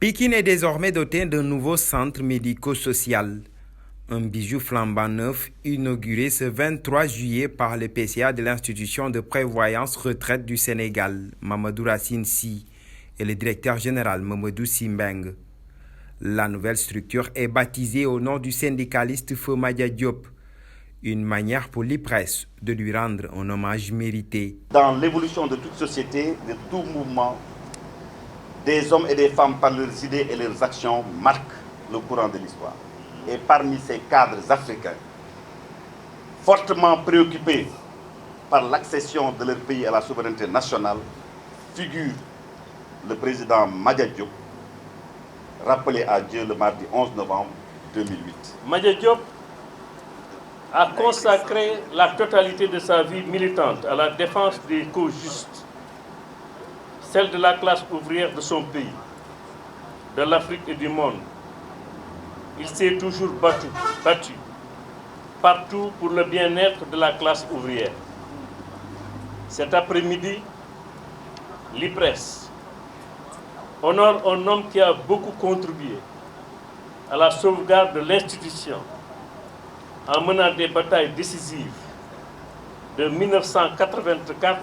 Pikine est désormais doté d'un nouveau centre médico-social. Un bijou flambant neuf inauguré ce 23 juillet par le PCA de l'institution de prévoyance retraite du Sénégal, Mamadou Racine Sy, et le directeur général Mamadou Simbeng. La nouvelle structure est baptisée au nom du syndicaliste Feu Madia Diop, une manière pour l'IPRES de lui rendre un hommage mérité. Dans l'évolution de toute société, de tout mouvement, des hommes et des femmes par leurs idées et leurs actions marquent le courant de l'histoire. Et parmi ces cadres africains, fortement préoccupés par l'accession de leur pays à la souveraineté nationale, figure le président Madia Diop, rappelé à Dieu le mardi 11 novembre 2008. Madia Diop a consacré la totalité de sa vie militante à la défense des causes justes, celle de la classe ouvrière de son pays, de l'Afrique et du monde. Il s'est toujours battu partout pour le bien-être de la classe ouvrière. Cet après-midi, l'IPRES honore un homme qui a beaucoup contribué à la sauvegarde de l'institution en menant des batailles décisives de 1984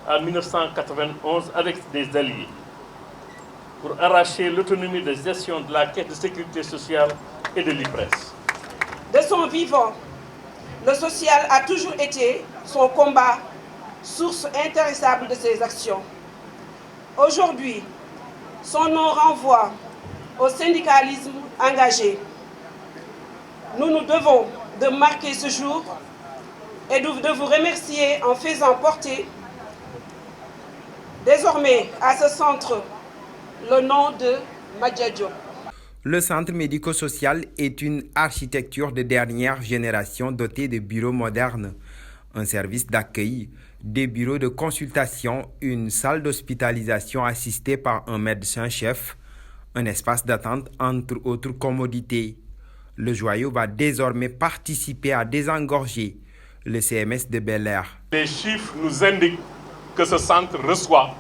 à 1991 avec des alliés pour arracher l'autonomie de gestion de la Caisse de sécurité sociale et de l'IPRES. De son vivant, le social a toujours été son combat, source intarissable de ses actions. Aujourd'hui, son nom renvoie au syndicalisme engagé. Nous nous devons de marquer ce jour et de vous remercier en faisant porter désormais à ce centre le nom de Madia Diop. Le centre médico-social est une architecture de dernière génération dotée de bureaux modernes, un service d'accueil, des bureaux de consultation, une salle d'hospitalisation assistée par un médecin-chef, un espace d'attente entre autres commodités. Le joyau va désormais participer à désengorger le CMS de Bel-Air. Les chiffres nous indiquent que ce centre reçoit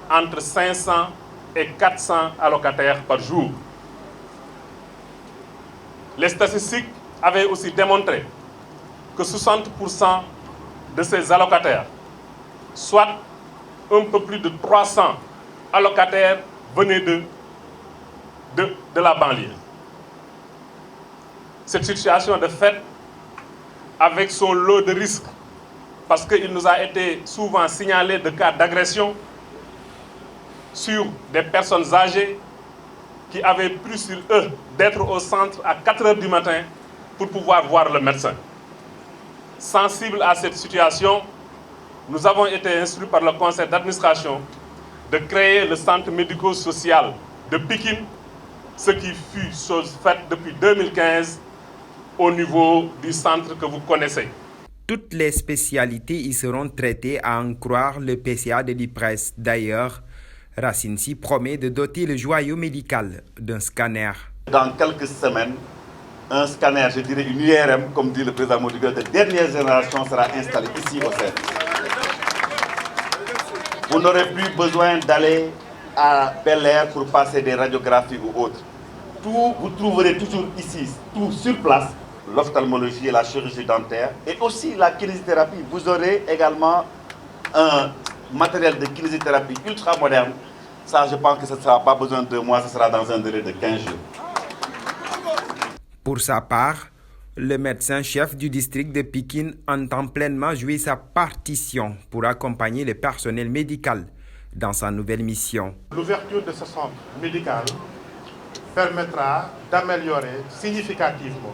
entre 500 et 400 allocataires par jour. Les statistiques avaient aussi démontré que 60% de ces allocataires, soit un peu plus de 300 allocataires, venaient de la banlieue. Cette situation de fait, avec son lot de risques, parce qu'il nous a été souvent signalé de cas d'agression sur des personnes âgées qui avaient pris sur eux d'être au centre à 4 heures du matin pour pouvoir voir le médecin. Sensibles à cette situation, nous avons été instruits par le conseil d'administration de créer le centre médico-social de Pikine, ce qui fut chose faite depuis 2015 au niveau du centre que vous connaissez. Toutes les spécialités y seront traitées à en croire le PCA de l'IPRES. D'ailleurs, Racine Sy promet de doter le joyau médical d'un scanner. Dans quelques semaines, un scanner, je dirais une IRM, comme dit le président Modigo, de dernière génération sera installé ici au centre. Vous n'aurez plus besoin d'aller à Bel-Air pour passer des radiographies ou autres. Tout, vous trouverez toujours ici, tout sur place, l'ophtalmologie et la chirurgie dentaire et aussi la kinésithérapie. Vous aurez également un matériel de kinésithérapie ultra moderne. Ça, je pense que ce ne sera pas besoin de 2 mois, ce sera dans un délai de 15 jours. Pour sa part, le médecin-chef du district de Pikine entend pleinement jouer sa partition pour accompagner le personnel médical dans sa nouvelle mission. L'ouverture de ce centre médical permettra d'améliorer significativement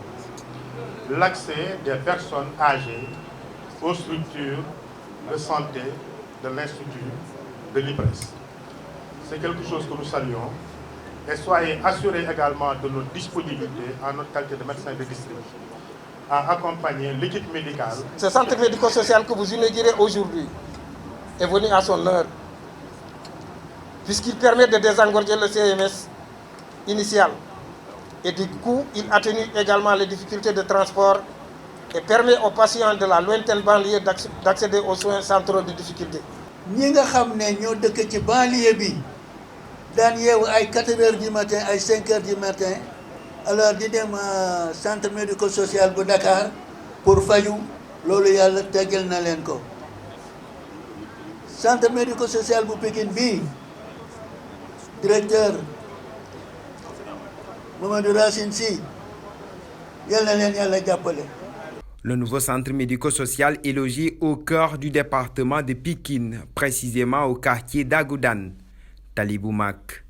l'accès des personnes âgées aux structures de santé de l'Institut de l'IPRES. C'est quelque chose que nous saluons et soyez assurés également de notre disponibilité en notre qualité de médecin de district à accompagner l'équipe médicale. Ce centre médico-social que vous inaugurez aujourd'hui est venu à son heure, puisqu'il permet de désengorger le CMS initial et du coup il atténue également les difficultés de transport et permet aux patients de la lointaine banlieue d'accéder aux soins sans trop de difficultés. ñi nga xam ne ñoo dëkk ci banlieue bi daan yeewu ay 4 heures du matin ay 5 heures du matin alors di dem centre médico-social bu Dakar pour faju loolu yàlla teggal na leen ko centre médico-social bu Pikine bii directeur Mamadou Racine Sy yàlla leen yàlla jàppale. Le nouveau centre médico-social est logé au cœur du département de Pikine, précisément au quartier d'Agoudan. Talibou Mak.